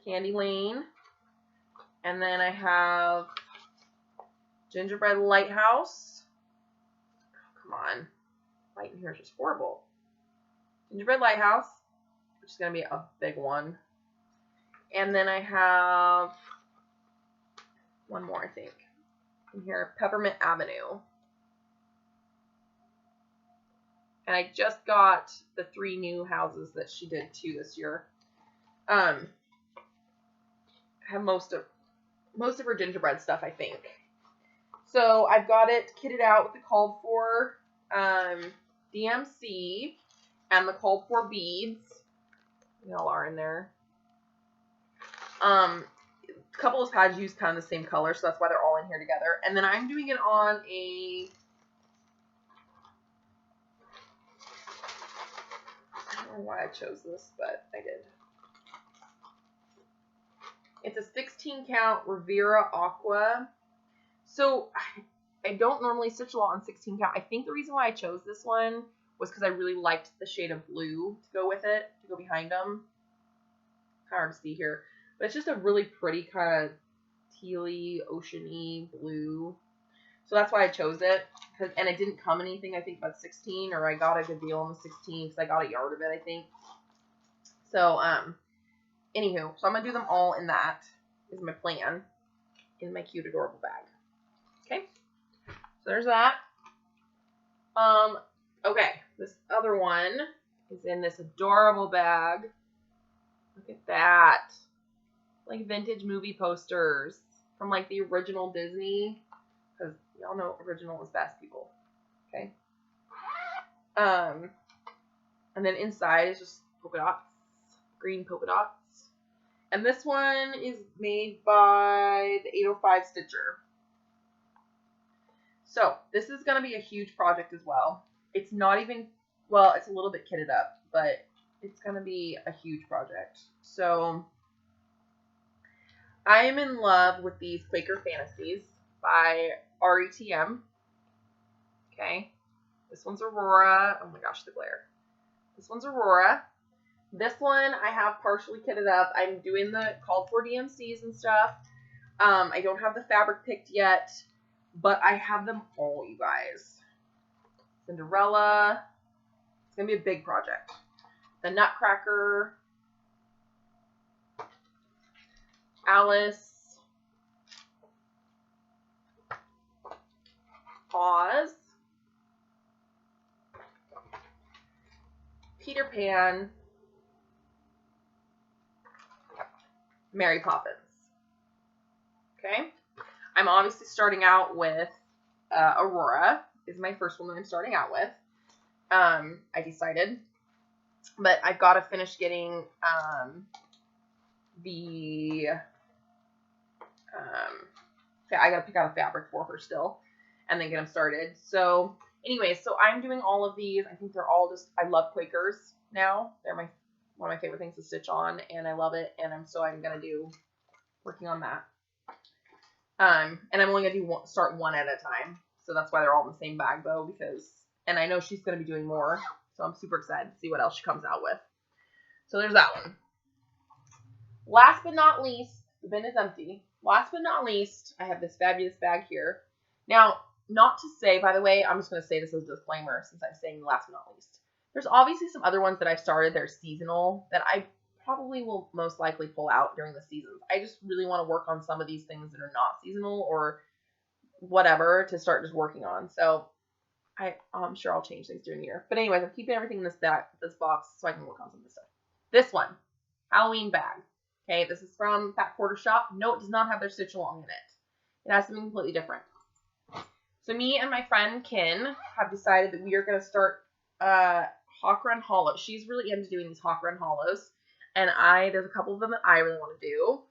Candy Lane. And then I have Gingerbread Lighthouse. Oh, come on. Light in here is just horrible. Gingerbread Lighthouse, which is going to be a big one. And then I have one more, I think, in here, Peppermint Avenue. And I just got the 3 new houses that she did too this year. I have most of her gingerbread stuff, I think. So I've got it kitted out with the called for DMC and the called for beads. They all are in there. A couple of pads use kind of the same color, so that's why they're all in here together. And then I'm doing it on a, I don't know why I chose this, but I did. It's a 16 count Riviera Aqua. So I don't normally stitch a lot on 16 count. I think the reason why I chose this one was because I really liked the shade of blue to go with it, to go behind them. Kind of hard to see here. But it's just a really pretty kind of tealy, oceany blue. So that's why I chose it. And it didn't come in anything, I think, but 16. Or I got a good deal on the 16 because I got a yard of it, I think. So, anywho. So I'm going to do them all in that. Is my plan. In my cute, adorable bag. Okay. So there's that. Okay. This other one is in this adorable bag. Look at that. Like vintage movie posters from like the original Disney, because y'all know original is best, people. Okay. And then inside is just polka dots, green polka dots. And this one is made by the 805 Stitcher. So this is going to be a huge project as well. It's not even, well, it's a little bit kitted up, but it's going to be a huge project. So I am in love with these Quaker Fantasies by RETM. Okay. This one's Aurora. Oh my gosh, the glare. This one's Aurora. This one I have partially kitted up. I'm doing the called for DMCs and stuff. I don't have the fabric picked yet, but I have them all, you guys. Cinderella. It's going to be a big project. The Nutcracker. Alice. Oz. Peter Pan. Mary Poppins. Okay. I'm obviously starting out with Aurora is my first one that I'm starting out with. I decided. But I've got to finish getting I got to pick out a fabric for her still and then get them started. So anyway, so I'm doing all of these. I think they're all just, I love Quakers now. They're one of my favorite things to stitch on, and I love it. And I'm going to do working on that. And I'm only going to start one at a time. So that's why they're all in the same bag though, and I know she's going to be doing more. So I'm super excited to see what else she comes out with. So there's that one. Last but not least, the bin is empty. Last but not least, I have this fabulous bag here. Now, not to say, by the way, I'm just going to say this as a disclaimer since I'm saying last but not least. There's obviously some other ones that I've started that are seasonal that I probably will most likely pull out during the seasons. I just really want to work on some of these things that are not seasonal or whatever to start just working on. So I'm sure I'll change things during the year. But anyways, I'm keeping everything in this box so I can work on some of this stuff. This one, Halloween bag. Okay, this is from Fat Quarter Shop. No, it does not have their stitch along in it. It has something completely different. So me and my friend Kin have decided that we are going to start Hawk Run Hollow. She's really into doing these Hawk Run Hollows. And there's a couple of them that I really want to do.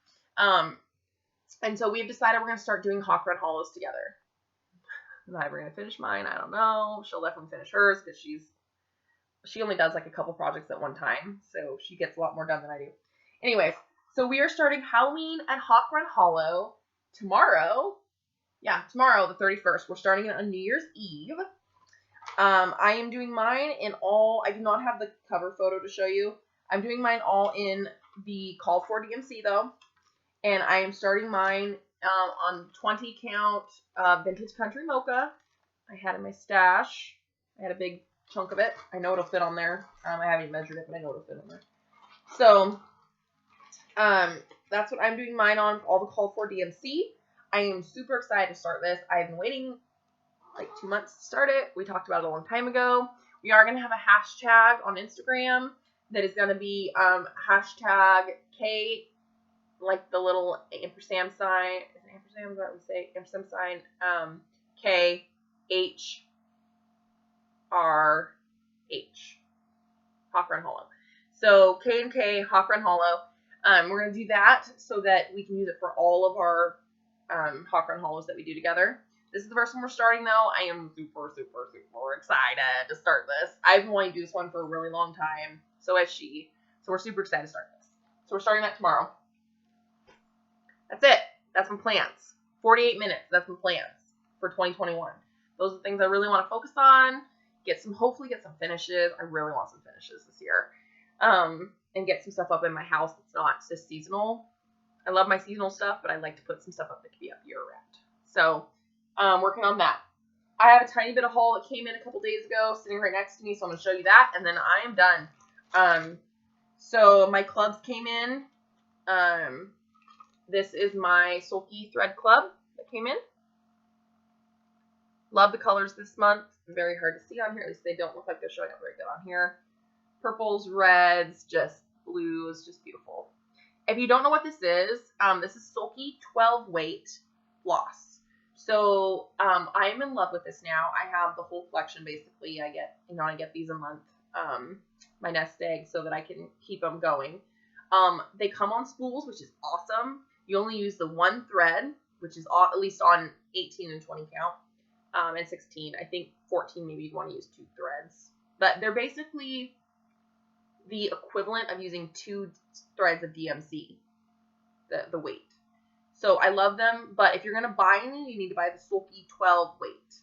And so we've decided we're going to start doing Hawk Run Hollows together. I'm not ever going to finish mine. I don't know. She'll definitely finish hers because she only does like a couple projects at one time. So she gets a lot more done than I do. Anyways, so we are starting Halloween at Hawk Run Hollow tomorrow. Yeah, tomorrow, the 31st. We're starting it on New Year's Eve. I am doing mine in all, I do not have the cover photo to show you. I'm doing mine all in the Call for DMC though. And I am starting mine on 20 count Vintage Country Mocha. I had in my stash. I had a big chunk of it. I know it'll fit on there. I haven't measured it, but I know it'll fit on there. So, that's what I'm doing mine on, all the Call for DMC. I am super excited to start this. I've been waiting like 2 months to start it. We talked about it a long time ago. We are going to have a hashtag on Instagram that is going to be hashtag K, like the little ampersand sign. Is it ampersand? Is that what we say? Ampersand sign. K H R H. Hawk Run Hollow. So K and K Hawk Run Hollow. We're going to do that so that we can use it for all of our Hawk Run Hollows that we do together. This is the first one we're starting though. I am super, super, super excited to start this. I've been wanting to do this one for a really long time. So has she. So we're super excited to start this. So we're starting that tomorrow. That's it. That's my plans. 48 minutes. That's my plans for 2021. Those are the things I really want to focus on. Hopefully get some finishes. I really want some finishes this year. And get some stuff up in my house that's not just seasonal. I love my seasonal stuff, but I like to put some stuff up that can be up year round. So, working on that. I have a tiny bit of haul that came in a couple days ago, sitting right next to me, so I'm going to show you that, and then I am done. So my clubs came in. This is my Sulky Thread Club that came in. Love the colors this month. Very hard to see on here. At least they don't look like they're showing up very good on here. Purples, reds, just blues, just beautiful. If you don't know what this is Sulky 12 weight floss. So I am in love with this now. I have the whole collection basically. I get these a month. My nest egg so that I can keep them going. They come on spools, which is awesome. You only use the one thread, which is at least on 18 and 20 count, and 16. I think 14 maybe you'd want to use 2 threads. But they're basically the equivalent of using 2 threads of DMC, the weight. So I love them, but if you're going to buy any, you need to buy the Sulky 12 weight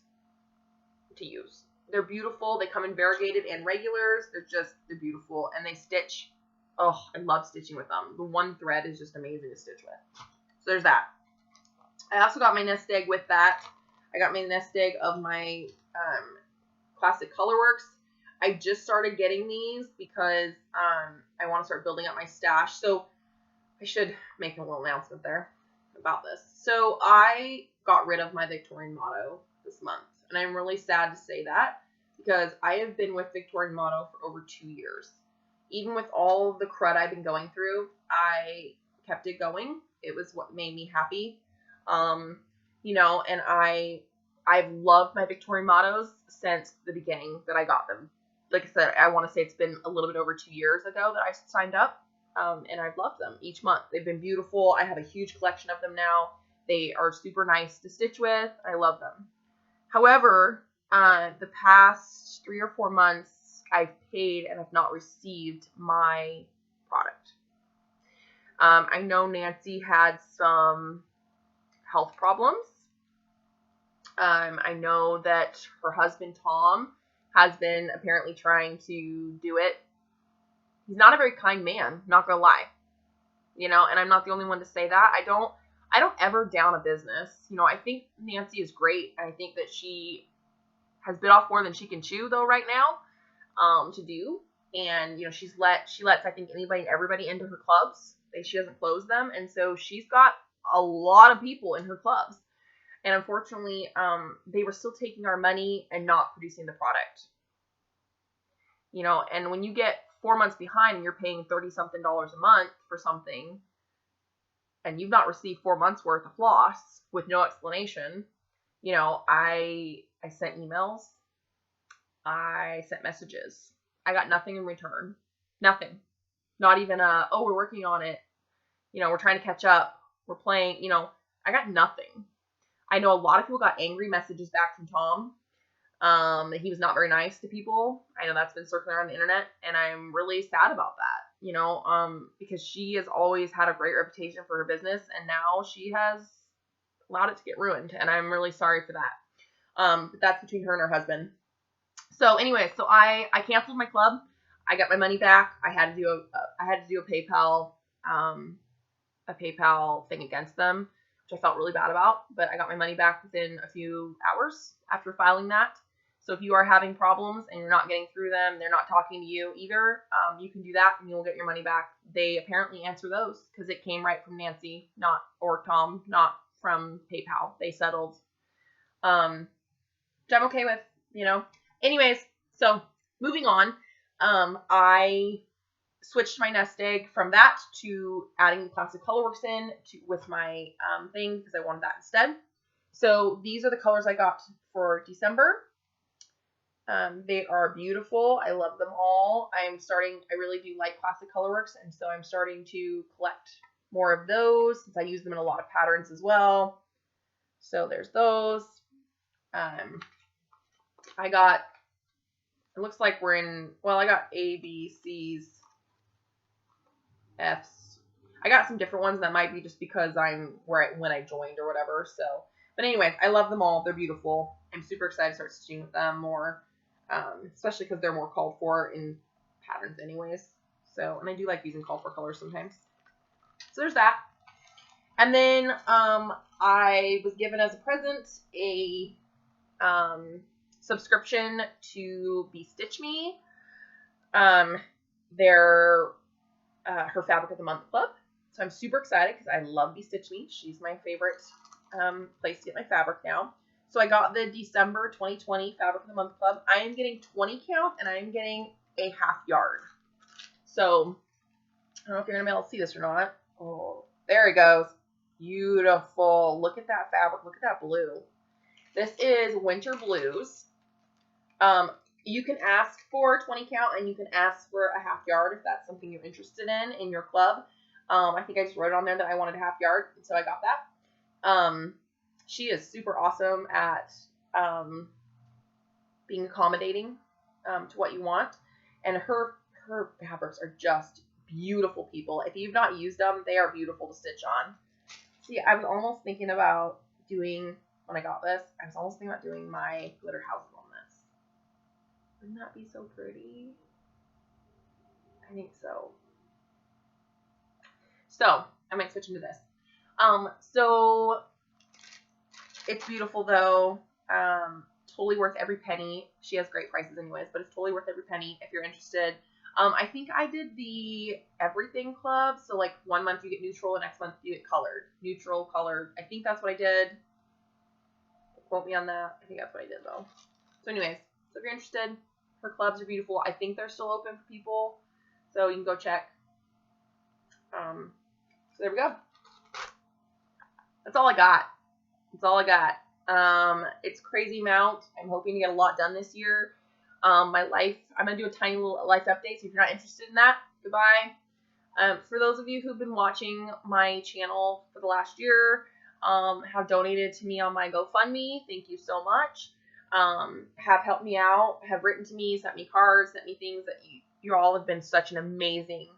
to use. They're beautiful. They come in variegated and regulars. They're beautiful. And they stitch. Oh, I love stitching with them. The one thread is just amazing to stitch with. So there's that. I also got my nest egg with that. I got my nest egg of my Classic Colorworks. I just started getting these because I want to start building up my stash. So I should make a little announcement there about this. So I got rid of my Victorian motto this month. And I'm really sad to say that because I have been with Victorian motto for over 2 years. Even with all the crud I've been going through, I kept it going. It was what made me happy. You know, and I've loved my Victorian mottos since the beginning that I got them. Like I said, I want to say it's been a little bit over 2 years ago that I signed up, and I've loved them each month. They've been beautiful. I have a huge collection of them now. They are super nice to stitch with. I love them. However, the past 3 or 4 months, I've paid and have not received my product. I know Nancy had some health problems. I know that her husband, Tom, has been apparently trying to do it. He's not a very kind man, not gonna lie. You know, and I'm not the only one to say that. I don't ever down a business. You know, I think Nancy is great. I think that she has bit off more than she can chew, though, right now, to do. And, you know, she lets, I think, anybody and everybody into her clubs. She doesn't close them. And so she's got a lot of people in her clubs. And unfortunately, they were still taking our money and not producing the product. You know, and when you get 4 months behind and you're paying $30-something a month for something, and you've not received 4 months worth of floss with no explanation, you know, I sent emails. I sent messages. I got nothing in return. Nothing. Not even oh, we're working on it. You know, we're trying to catch up. We're playing, you know, I got nothing. I know a lot of people got angry messages back from Tom. That he was not very nice to people. I know that's been circling around the internet, and I'm really sad about that, you know, because she has always had a great reputation for her business, and now she has allowed it to get ruined, and I'm really sorry for that. But that's between her and her husband. So anyway, so I canceled my club. I got my money back. I had to do a PayPal thing against them, which I felt really bad about, but I got my money back within a few hours after filing that. So if you are having problems and you're not getting through them, they're not talking to you either, you can do that and you'll get your money back. They apparently answer those because it came right from Nancy, or Tom, not from PayPal. They settled, which I'm okay with, you know. Anyways, so moving on, I switched my nest egg from that to adding the Classic Colorworks in with my thing because I wanted that instead. So these are the colors I got for December. They are beautiful. I love them all. I really do like Classic Colorworks, and so I'm starting to collect more of those since I use them in a lot of patterns as well. So there's those. I got, it looks like we're in, well, I got A, B, C's, F's. I got some different ones that might be just because when I joined or whatever. So, but anyways, I love them all. They're beautiful. I'm super excited to start stitching with them more, especially because they're more called for in patterns anyways. So, and I do like using called for colors sometimes. So there's that. And then I was given as a present a subscription to Be Stitch Me. They're her Fabric of the Month club. So I'm super excited because I love Be Stitch Me. She's my favorite place to get my fabric now. So I got the December 2020 Fabric of the Month club. I am getting 20 count and I am getting a half yard. So I don't know if you're going to be able to see this or not. Oh, there it goes. Beautiful. Look at that fabric. Look at that blue. This is Winter Blues. You can ask for 20 count and you can ask for a half yard if that's something you're interested in your club. I think I just wrote on there that I wanted a half yard, so I got that. She is super awesome at being accommodating to what you want, and her fabrics are just beautiful, people. If you've not used them, they are beautiful to stitch on. See, I was almost thinking about doing, when I got this, I was almost thinking about doing my glitter houses on this. Wouldn't that be so pretty? I think so. So, I might switch into this. So, it's beautiful though. Totally worth every penny. She has great prices anyways, but it's totally worth every penny if you're interested. I think I did the everything club. So like 1 month you get neutral, the next month you get colored. Neutral, colored. I think that's what I did. Quote me on that. I think that's what I did though. So anyways, so if you're interested, her clubs are beautiful. I think they're still open for people. So you can go check. So there we go. That's all I got. That's all I got. It's crazy amount. I'm hoping to get a lot done this year. My life, I'm going to do a tiny little life update, so if you're not interested in that, goodbye. For those of you who've been watching my channel for the last year, have donated to me on my GoFundMe, thank you so much. Have helped me out, have written to me, sent me cards, sent me things that you all have been such an amazing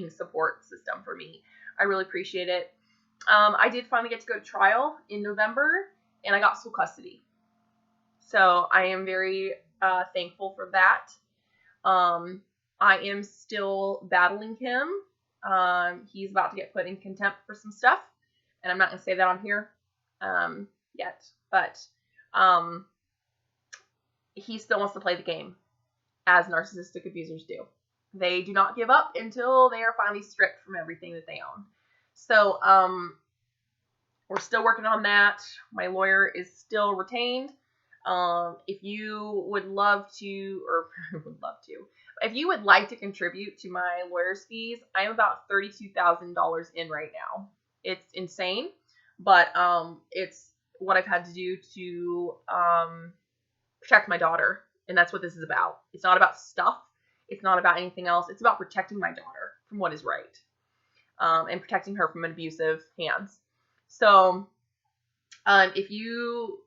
support system for me. I really appreciate it. I did finally get to go to trial in November, and I got sole custody. So I am very thankful for that. I am still battling him. He's about to get put in contempt for some stuff, and I'm not going to say that on here yet, but he still wants to play the game, as narcissistic abusers do. They do not give up until they are finally stripped from everything that they own. So, we're still working on that. My lawyer is still retained. If you would love to, if you would like to contribute to my lawyer's fees, I am about $32,000 in right now. It's insane, but it's what I've had to do to protect my daughter, and that's what this is about. It's not about stuff. It's not about anything else. It's about protecting my daughter from what is right, and protecting her from abusive hands. So, if you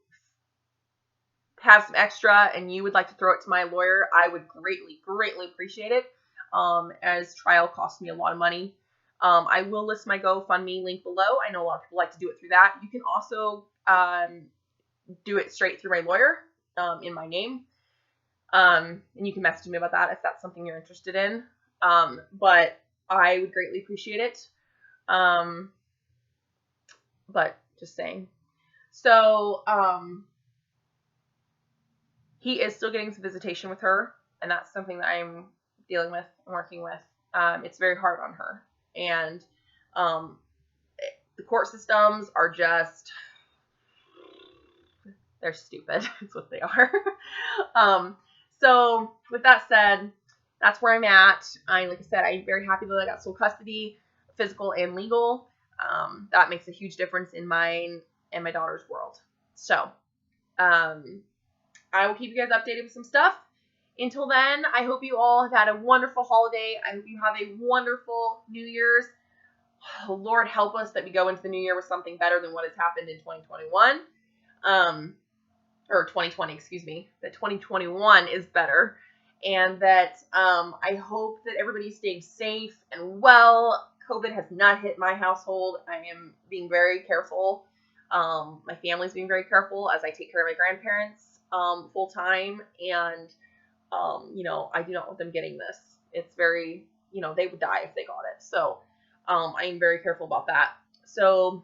have some extra and you would like to throw it to my lawyer, I would greatly, greatly appreciate it, as trial costs me a lot of money. I will list my GoFundMe link below. I know a lot of people like to do it through that. You can also do it straight through my lawyer, in my name. And you can message me about that if that's something you're interested in. But I would greatly appreciate it. But just saying. So, he is still getting some visitation with her, and that's something that I'm dealing with and working with. It's very hard on her. And the court systems are just, they're stupid. That's what they are. So with that said, that's where I'm at. Like I said, I'm very happy that I got sole custody, physical and legal. That makes a huge difference in mine and my daughter's world. So, I will keep you guys updated with some stuff. Until then, I hope you all have had a wonderful holiday. I hope you have a wonderful New Year's. Oh, Lord help us that we go into the new year with something better than what has happened in 2021. Or 2020, excuse me. That 2021 is better. And that I hope that everybody's staying safe and well. COVID has not hit my household. I am being very careful. My family's being very careful as I take care of my grandparents full time. And, I do not want them getting this. It's very, they would die if they got it. So I am very careful about that. So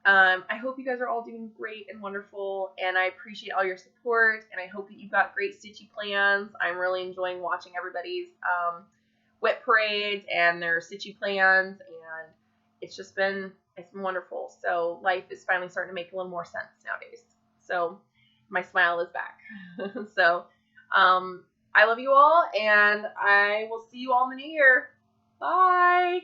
I hope you guys are all doing great and wonderful, and I appreciate all your support, and I hope that you've got great stitchy plans. I'm really enjoying watching everybody's WIP parades and their stitchy plans, and it's been wonderful. So life is finally starting to make a little more sense nowadays. So my smile is back. So I love you all, and I will see you all in the new year. Bye.